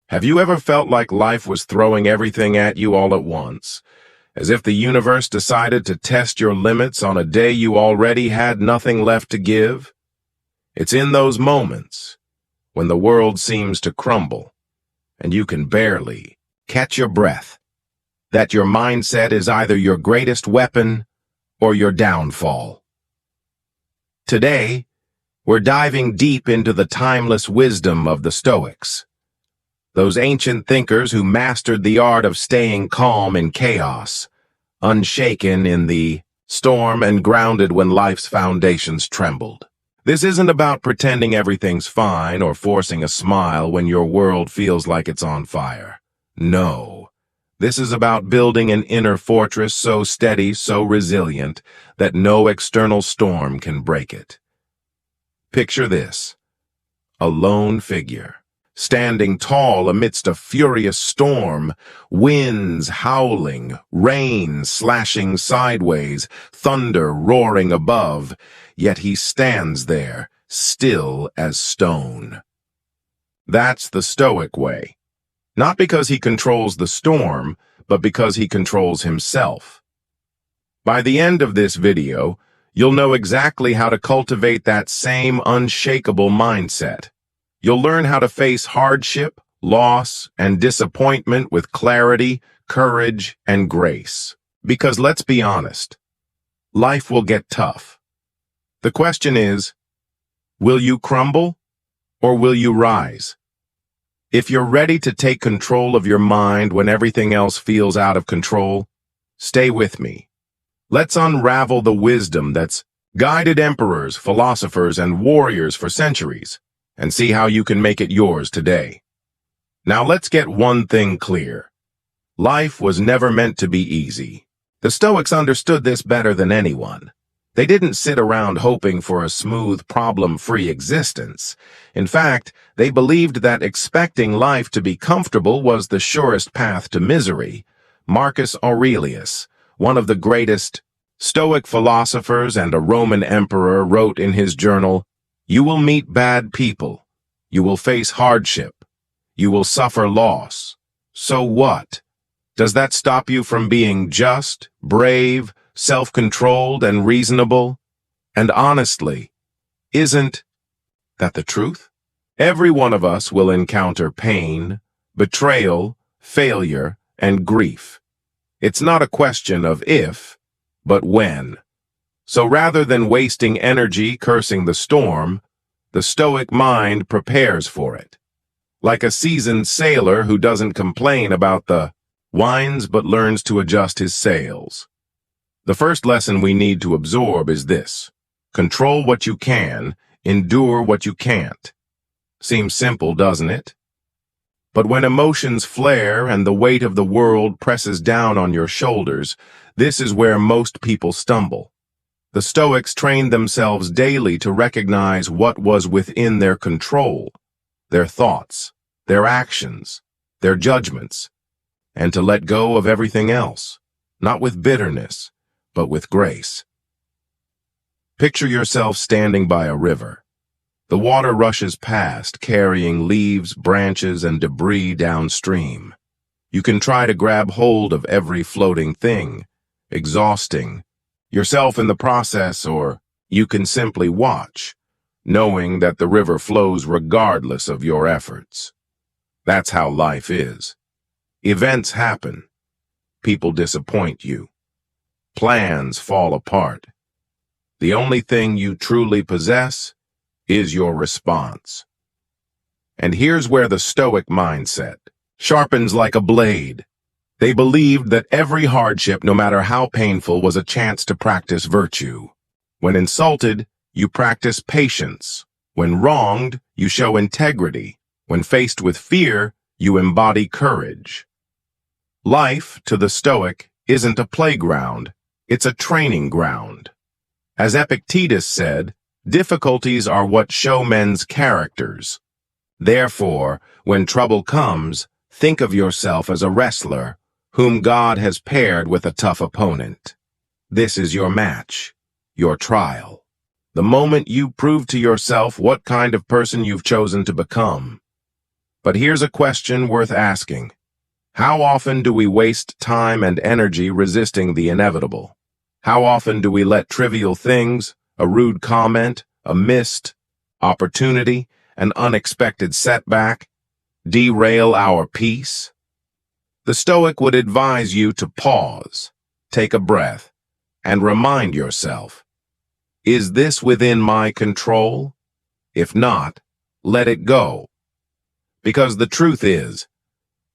Have you ever felt like life was throwing everything at you all at once, as if the universe decided to test your limits on a day you already had nothing left to give? It's in those moments, when the world seems to crumble, and you can barely catch your breath, that your mindset is either your greatest weapon or your downfall. Today, we're diving deep into the timeless wisdom of the Stoics, those ancient thinkers who mastered the art of staying calm in chaos, unshaken in the storm, and grounded when life's foundations trembled. This isn't about pretending everything's fine or forcing a smile when your world feels like it's on fire. No, this is about building an inner fortress so steady, so resilient, that no external storm can break it. Picture this: a lone figure, standing tall amidst a furious storm, winds howling, rain slashing sideways, thunder roaring above, yet he stands there, still as stone. That's the Stoic way. Not because he controls the storm, but because he controls himself. By the end of this video, you'll know exactly how to cultivate that same unshakable mindset. You'll learn how to face hardship, loss, and disappointment with clarity, courage, and grace. Because let's be honest, life will get tough. The question is, will you crumble or will you rise? If you're ready to take control of your mind when everything else feels out of control, stay with me. Let's unravel the wisdom that's guided emperors, philosophers, and warriors for centuries, and see how you can make it yours today. Now let's get one thing clear. Life was never meant to be easy. The Stoics understood this better than anyone. They didn't sit around hoping for a smooth, problem-free existence. In fact, they believed that expecting life to be comfortable was the surest path to misery. Marcus Aurelius, one of the greatest Stoic philosophers and a Roman emperor, wrote in his journal, "You will meet bad people. You will face hardship. You will suffer loss. So what? Does that stop you from being just, brave, self-controlled, and reasonable? And honestly, isn't that the truth? Every one of us will encounter pain, betrayal, failure, and grief. It's not a question of if, but when. So rather than wasting energy cursing the storm, the Stoic mind prepares for it. Like a seasoned sailor who doesn't complain about the winds but learns to adjust his sails. The first lesson we need to absorb is this: control what you can, endure what you can't. Seems simple, doesn't it? But when emotions flare and the weight of the world presses down on your shoulders, this is where most people stumble. The Stoics trained themselves daily to recognize what was within their control, their thoughts, their actions, their judgments, and to let go of everything else, not with bitterness, but with grace. Picture yourself standing by a river. The water rushes past, carrying leaves, branches, and debris downstream. You can try to grab hold of every floating thing, exhausting yourself in the process, or you can simply watch, knowing that the river flows regardless of your efforts. That's how life is. Events happen. People disappoint you. Plans fall apart. The only thing you truly possess is your response. And here's where the Stoic mindset sharpens like a blade. They believed that every hardship, no matter how painful, was a chance to practice virtue. When insulted, you practice patience. When wronged, you show integrity. When faced with fear, you embody courage. Life, to the Stoic, isn't a playground, it's a training ground. As Epictetus said, difficulties are what show men's characters. Therefore, when trouble comes, think of yourself as a wrestler whom God has paired with a tough opponent. This is your match, your trial. The moment you prove to yourself what kind of person you've chosen to become. But here's a question worth asking. How often do we waste time and energy resisting the inevitable? How often do we let trivial things, a rude comment, a missed opportunity, an unexpected setback, derail our peace? The Stoic would advise you to pause, take a breath, and remind yourself, is this within my control? If not, let it go. Because the truth is,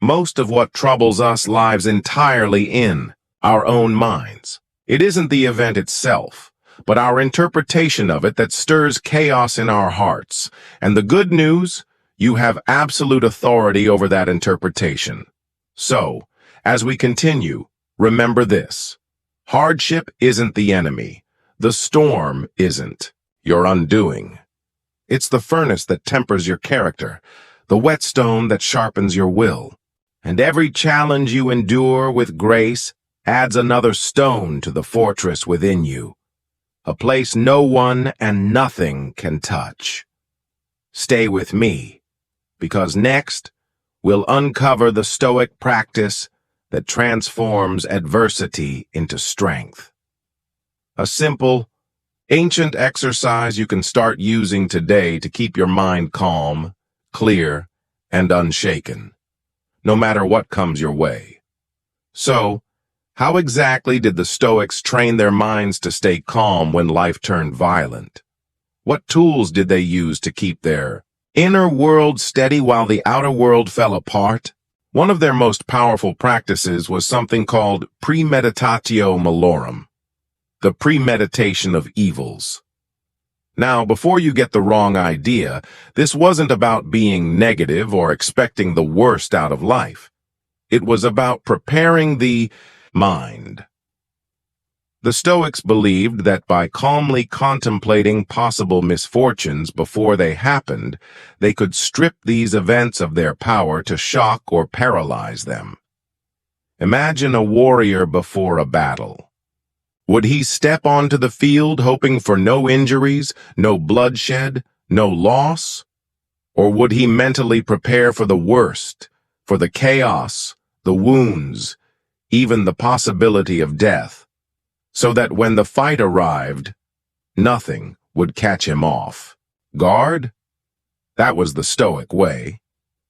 most of what troubles us lies entirely in our own minds. It isn't the event itself, but our interpretation of it that stirs chaos in our hearts. And the good news, you have absolute authority over that interpretation. So, as we continue, remember this. Hardship isn't the enemy. The storm isn't your undoing. It's the furnace that tempers your character, the whetstone that sharpens your will. And every challenge you endure with grace adds another stone to the fortress within you, a place no one and nothing can touch. Stay with me, because next, we'll uncover the Stoic practice that transforms adversity into strength. A simple, ancient exercise you can start using today to keep your mind calm, clear, and unshaken, no matter what comes your way. So, how exactly did the Stoics train their minds to stay calm when life turned violent? What tools did they use to keep their inner world steady while the outer world fell apart? One of their most powerful practices was something called premeditatio malorum, the premeditation of evils. Now, before you get the wrong idea, this wasn't about being negative or expecting the worst out of life. It was about preparing the mind. The Stoics believed that by calmly contemplating possible misfortunes before they happened, they could strip these events of their power to shock or paralyze them. Imagine a warrior before a battle. Would he step onto the field hoping for no injuries, no bloodshed, no loss? Or would he mentally prepare for the worst, for the chaos, the wounds, even the possibility of death, so that when the fight arrived, nothing would catch him off guard? That was the Stoic way.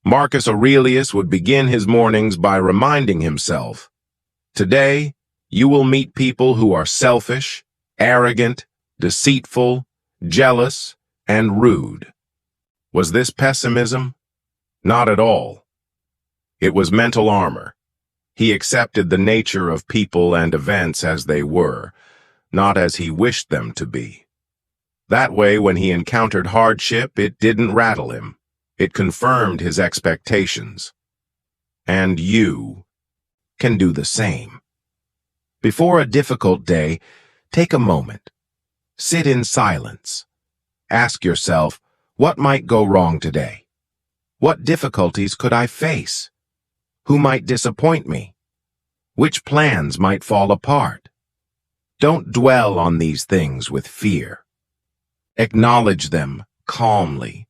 Marcus Aurelius would begin his mornings by reminding himself, today, you will meet people who are selfish, arrogant, deceitful, jealous, and rude. Was this pessimism? Not at all. It was mental armor. He accepted the nature of people and events as they were, not as he wished them to be. That way, when he encountered hardship, it didn't rattle him. It confirmed his expectations. And you can do the same. Before a difficult day, take a moment. Sit in silence. Ask yourself, what might go wrong today? What difficulties could I face? Who might disappoint me? Which plans might fall apart? Don't dwell on these things with fear. Acknowledge them calmly,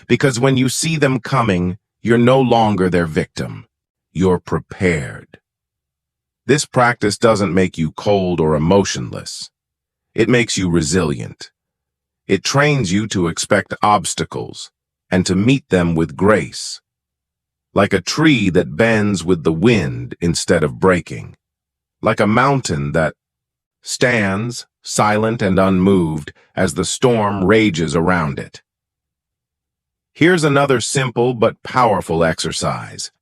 because when you see them coming, you're no longer their victim. You're prepared. This practice doesn't make you cold or emotionless. It makes you resilient. It trains you to expect obstacles and to meet them with grace, like a tree that bends with the wind instead of breaking, like a mountain that stands silent and unmoved as the storm rages around it. Here's another simple but powerful exercise.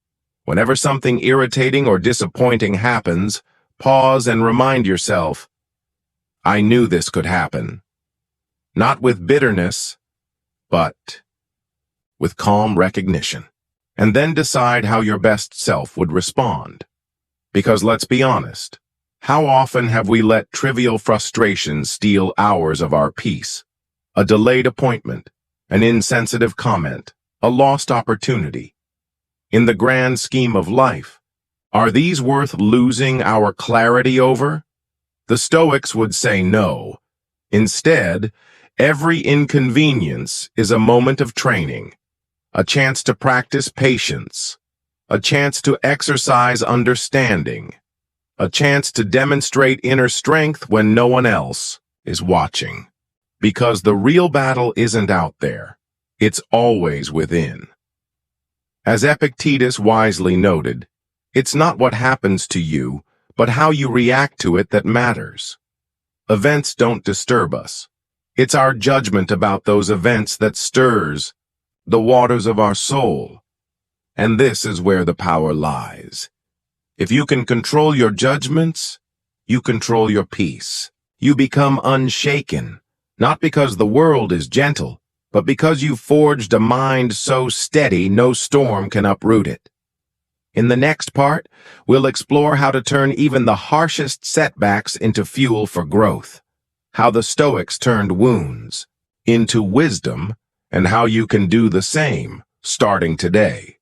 Whenever something irritating or disappointing happens, pause and remind yourself, I knew this could happen. Not with bitterness, but with calm recognition. And then decide how your best self would respond. Because let's be honest, how often have we let trivial frustrations steal hours of our peace? A delayed appointment, an insensitive comment, a lost opportunity. In the grand scheme of life, are these worth losing our clarity over? The Stoics would say no. Instead, every inconvenience is a moment of training, a chance to practice patience, a chance to exercise understanding, a chance to demonstrate inner strength when no one else is watching. Because the real battle isn't out there, it's always within. As Epictetus wisely noted, it's not what happens to you, but how you react to it that matters. Events don't disturb us. It's our judgment about those events that stirs the waters of our soul. And this is where the power lies. If you can control your judgments, you control your peace. You become unshaken, not because the world is gentle, but because you've forged a mind so steady no storm can uproot it. In the next part, we'll explore how to turn even the harshest setbacks into fuel for growth, how the Stoics turned wounds into wisdom, and how you can do the same starting today.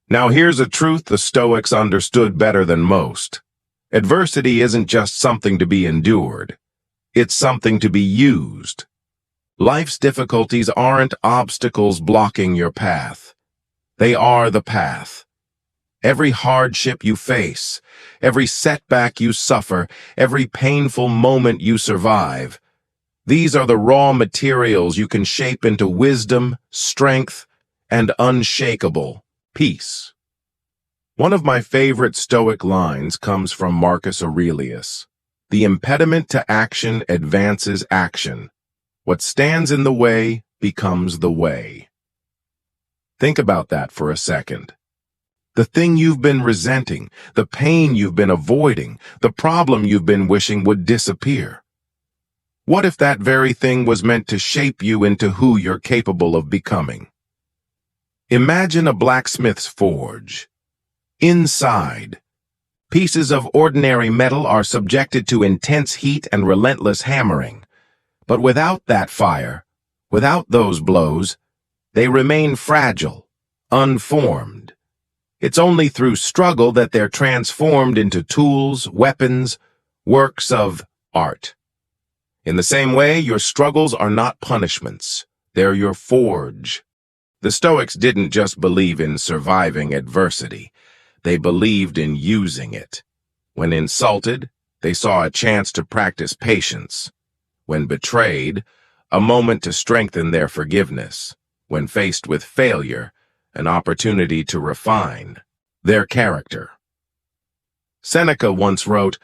Now here's a truth the Stoics understood better than most. Adversity isn't just something to be endured. It's something to be used. Life's difficulties aren't obstacles blocking your path. They are the path. Every hardship you face, every setback you suffer, every painful moment you survive, these are the raw materials you can shape into wisdom, strength, and unshakable peace. One of my favorite Stoic lines comes from Marcus Aurelius. The impediment to action advances action. What stands in the way becomes the way. Think about that for a second. The thing you've been resenting, the pain you've been avoiding, the problem you've been wishing would disappear. What if that very thing was meant to shape you into who you're capable of becoming? Imagine a blacksmith's forge. Inside, pieces of ordinary metal are subjected to intense heat and relentless hammering. But without that fire, without those blows, they remain fragile, unformed. It's only through struggle that they're transformed into tools, weapons, works of art. In the same way, your struggles are not punishments. They're your forge. The Stoics didn't just believe in surviving adversity. They believed in using it. When insulted, they saw a chance to practice patience. When betrayed, a moment to strengthen their forgiveness. When faced with failure, an opportunity to refine their character. Seneca once wrote,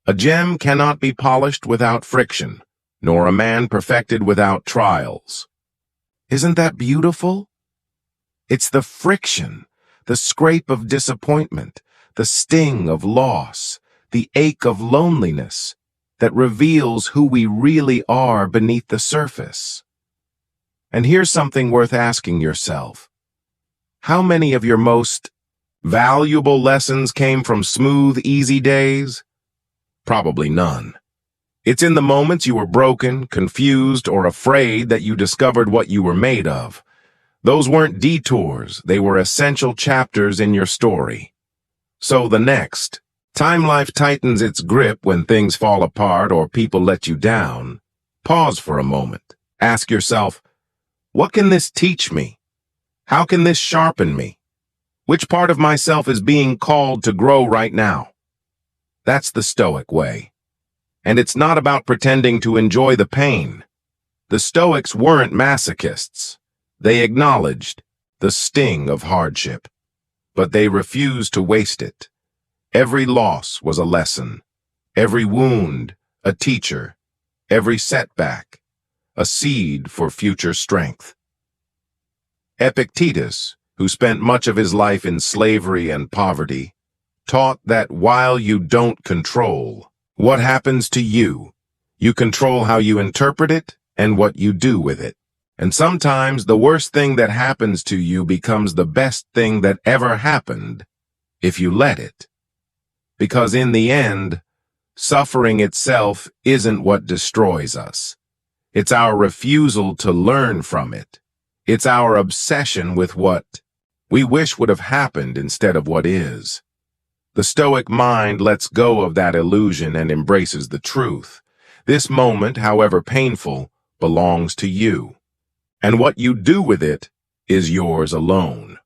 "A gem cannot be polished without friction, nor a man perfected without trials." Isn't that beautiful? It's the friction, the scrape of disappointment, the sting of loss, the ache of loneliness that reveals who we really are beneath the surface. And here's something worth asking yourself. How many of your most valuable lessons came from smooth, easy days? Probably none. It's in the moments you were broken, confused, or afraid that you discovered what you were made of. Those weren't detours, they were essential chapters in your story. So the next time life tightens its grip when things fall apart or people let you down, pause for a moment. Ask yourself, what can this teach me? How can this sharpen me? Which part of myself is being called to grow right now? That's the Stoic way. And it's not about pretending to enjoy the pain. The Stoics weren't masochists. They acknowledged the sting of hardship, but they refused to waste it. Every loss was a lesson, every wound a teacher, every setback a seed for future strength. Epictetus, who spent much of his life in slavery and poverty, taught that while you don't control what happens to you, you control how you interpret it and what you do with it. And sometimes the worst thing that happens to you becomes the best thing that ever happened if you let it. Because in the end, suffering itself isn't what destroys us. It's our refusal to learn from it. It's our obsession with what we wish would have happened instead of what is. The Stoic mind lets go of that illusion and embraces the truth. This moment, however painful, belongs to you. And what you do with it is yours alone.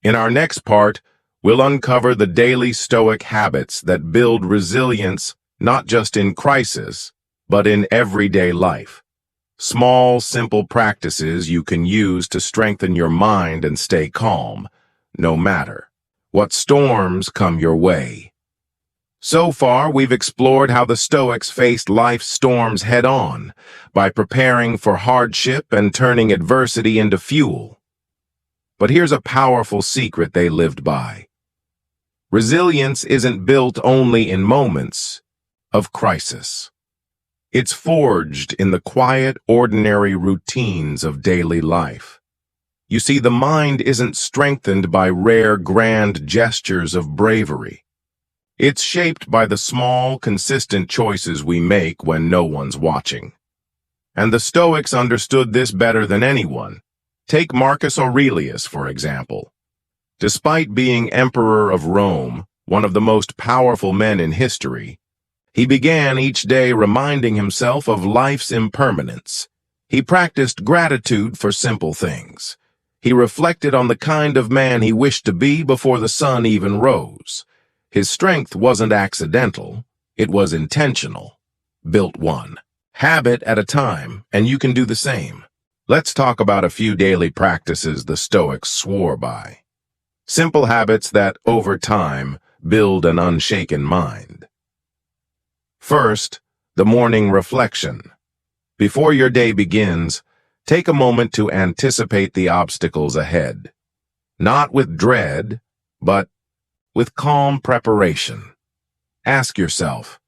In our next part, we'll uncover the daily Stoic habits that build resilience not just in crisis, but in everyday life. Small, simple practices you can use to strengthen your mind and stay calm, no matter what storms come your way. So far, we've explored how the Stoics faced life's storms head-on by preparing for hardship and turning adversity into fuel. But here's a powerful secret they lived by. Resilience isn't built only in moments of crisis. It's forged in the quiet, ordinary routines of daily life. You see, the mind isn't strengthened by rare, grand gestures of bravery. It's shaped by the small, consistent choices we make when no one's watching. And the Stoics understood this better than anyone. Take Marcus Aurelius, for example. Despite being emperor of Rome, one of the most powerful men in history, he began each day reminding himself of life's impermanence. He practiced gratitude for simple things. He reflected on the kind of man he wished to be before the sun even rose. His strength wasn't accidental, it was intentional. Built one habit at a time, and you can do the same. Let's talk about a few daily practices the Stoics swore by. Simple habits that, over time, build an unshaken mind. First, the morning reflection. Before your day begins, take a moment to anticipate the obstacles ahead. Not with dread, but with calm preparation. Ask yourself,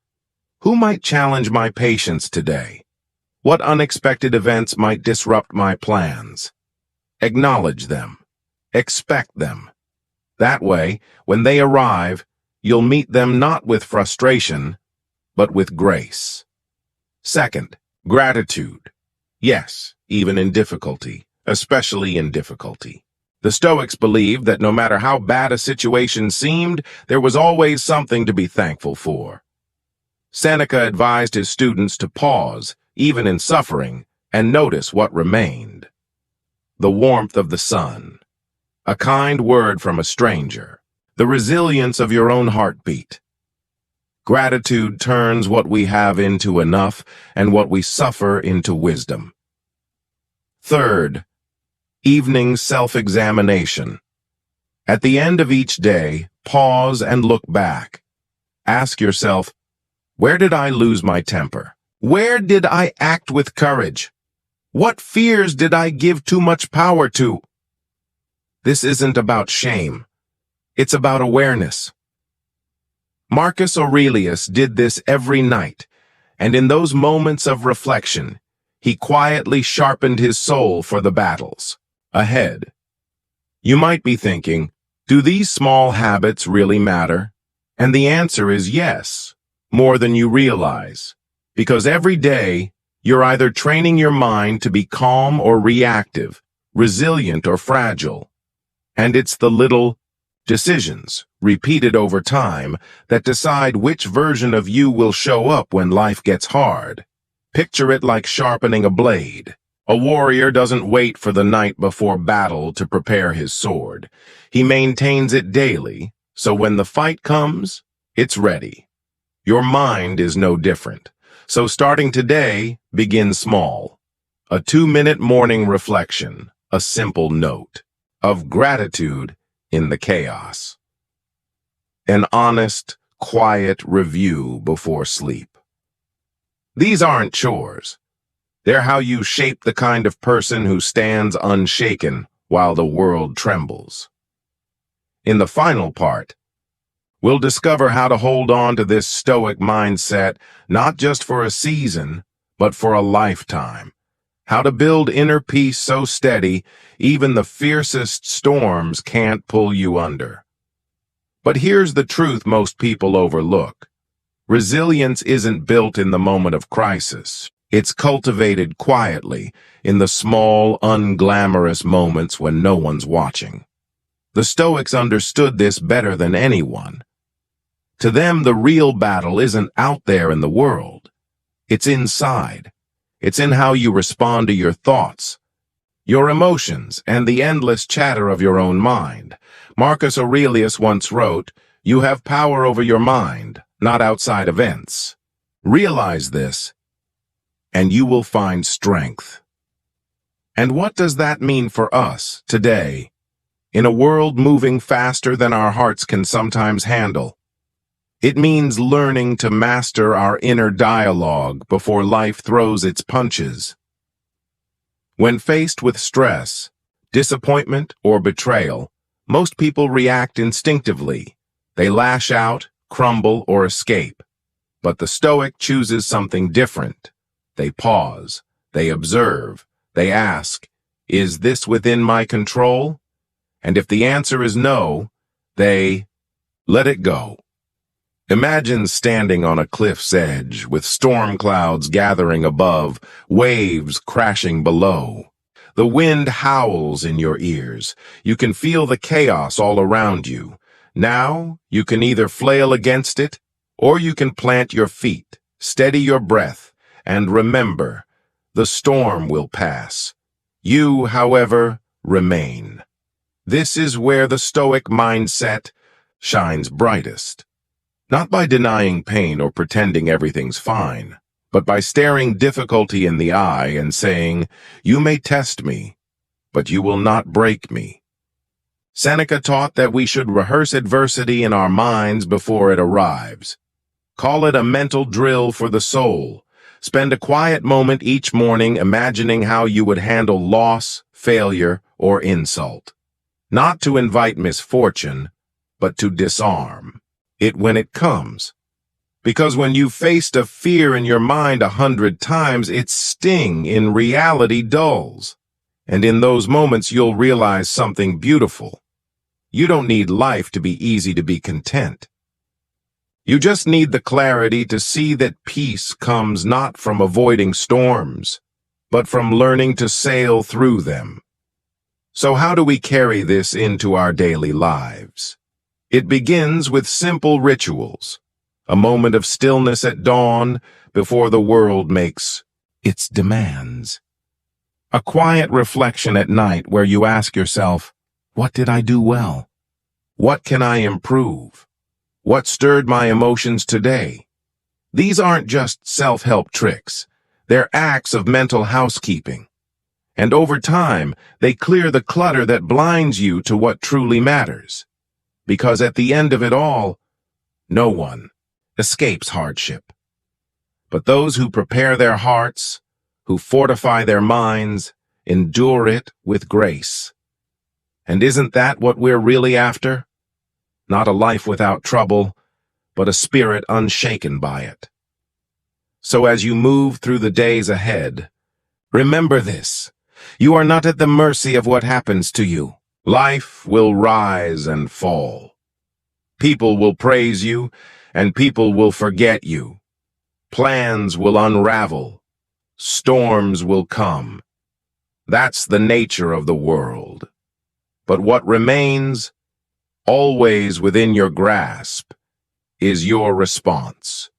who might challenge my patience today? What unexpected events might disrupt my plans? Acknowledge them. Expect them. That way, when they arrive, you'll meet them not with frustration, but with grace. Second, gratitude. Yes, even in difficulty, especially in difficulty. The Stoics believed that no matter how bad a situation seemed, there was always something to be thankful for. Seneca advised his students to pause, even in suffering, and notice what remained. The warmth of the sun, a kind word from a stranger, the resilience of your own heartbeat. Gratitude turns what we have into enough and what we suffer into wisdom. Third, evening self-examination. At the end of each day, pause and look back. Ask yourself, where did I lose my temper? Where did I act with courage? What fears did I give too much power to? This isn't about shame. It's about awareness. Marcus Aurelius did this every night, and in those moments of reflection, he quietly sharpened his soul for the battles ahead. You might be thinking, do these small habits really matter? And the answer is yes, more than you realize. Because every day, you're either training your mind to be calm or reactive, resilient or fragile. And it's the little decisions, repeated over time, that decide which version of you will show up when life gets hard. Picture it like sharpening a blade. A warrior doesn't wait for the night before battle to prepare his sword. He maintains it daily, so when the fight comes, it's ready. Your mind is no different. So starting today, begin small. A 2-minute morning reflection, a simple note of gratitude in the chaos. An honest, quiet review before sleep. These aren't chores. They're how you shape the kind of person who stands unshaken while the world trembles. In the final part, we'll discover how to hold on to this Stoic mindset not just for a season, but for a lifetime. How to build inner peace so steady, even the fiercest storms can't pull you under. But here's the truth most people overlook. Resilience isn't built in the moment of crisis. It's cultivated quietly, in the small, unglamorous moments when no one's watching. The Stoics understood this better than anyone. To them, the real battle isn't out there in the world. It's inside. It's in how you respond to your thoughts, your emotions, and the endless chatter of your own mind. Marcus Aurelius once wrote, "You have power over your mind, not outside events." Realize this, and you will find strength. And what does that mean for us today, in a world moving faster than our hearts can sometimes handle? It means learning to master our inner dialogue before life throws its punches. When faced with stress, disappointment, or betrayal, most people react instinctively. They lash out, crumble, or escape. But the Stoic chooses something different. They pause, they observe, they ask, "Is this within my control?" And if the answer is no, they let it go. Imagine standing on a cliff's edge with storm clouds gathering above, waves crashing below. The wind howls in your ears. You can feel the chaos all around you. Now, you can either flail against it, or you can plant your feet, steady your breath, and remember, the storm will pass. You, however, remain. This is where the Stoic mindset shines brightest. Not by denying pain or pretending everything's fine, but by staring difficulty in the eye and saying, "You may test me, but you will not break me." Seneca taught that we should rehearse adversity in our minds before it arrives. Call it a mental drill for the soul. Spend a quiet moment each morning imagining how you would handle loss, failure, or insult. Not to invite misfortune, but to disarm it when it comes. Because when you've faced a fear in your mind 100 times, its sting in reality dulls. And in those moments, you'll realize something beautiful. You don't need life to be easy to be content. You just need the clarity to see that peace comes not from avoiding storms, but from learning to sail through them. So how do we carry this into our daily lives? It begins with simple rituals, a moment of stillness at dawn before the world makes its demands. A quiet reflection at night where you ask yourself, what did I do well? What can I improve? What stirred my emotions today? These aren't just self-help tricks. They're acts of mental housekeeping. And over time, they clear the clutter that blinds you to what truly matters. Because at the end of it all, no one escapes hardship. But those who prepare their hearts, who fortify their minds, endure it with grace. And isn't that what we're really after? Not a life without trouble, but a spirit unshaken by it. So as you move through the days ahead, remember this: you are not at the mercy of what happens to you. Life will rise and fall. People will praise you, and people will forget you. Plans will unravel. Storms will come. That's the nature of the world. But what remains, always within your grasp, is your response.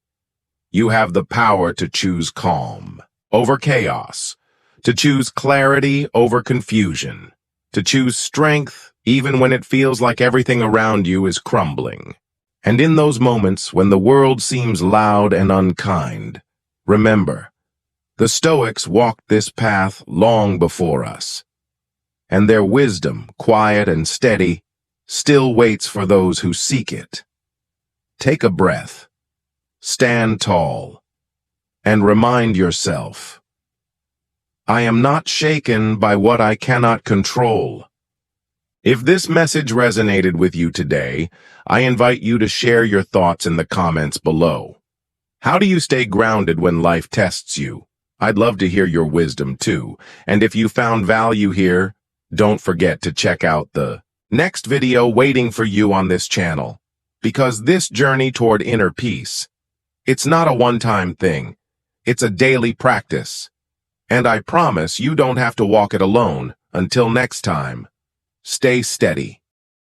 You have the power to choose calm over chaos, to choose clarity over confusion, to choose strength even when it feels like everything around you is crumbling. And in those moments when the world seems loud and unkind, remember, the Stoics walked this path long before us, and their wisdom, quiet and steady, still waits for those who seek it. Take a breath, stand tall, and remind yourself, I am not shaken by what I cannot control. If this message resonated with you today, I invite you to share your thoughts in the comments below. How do you stay grounded when life tests you? I'd love to hear your wisdom too. And if you found value here, don't forget to check out the next video waiting for you on this channel. Because this journey toward inner peace, it's not a one-time thing. It's a daily practice. And I promise you don't have to walk it alone. Until next time, stay steady.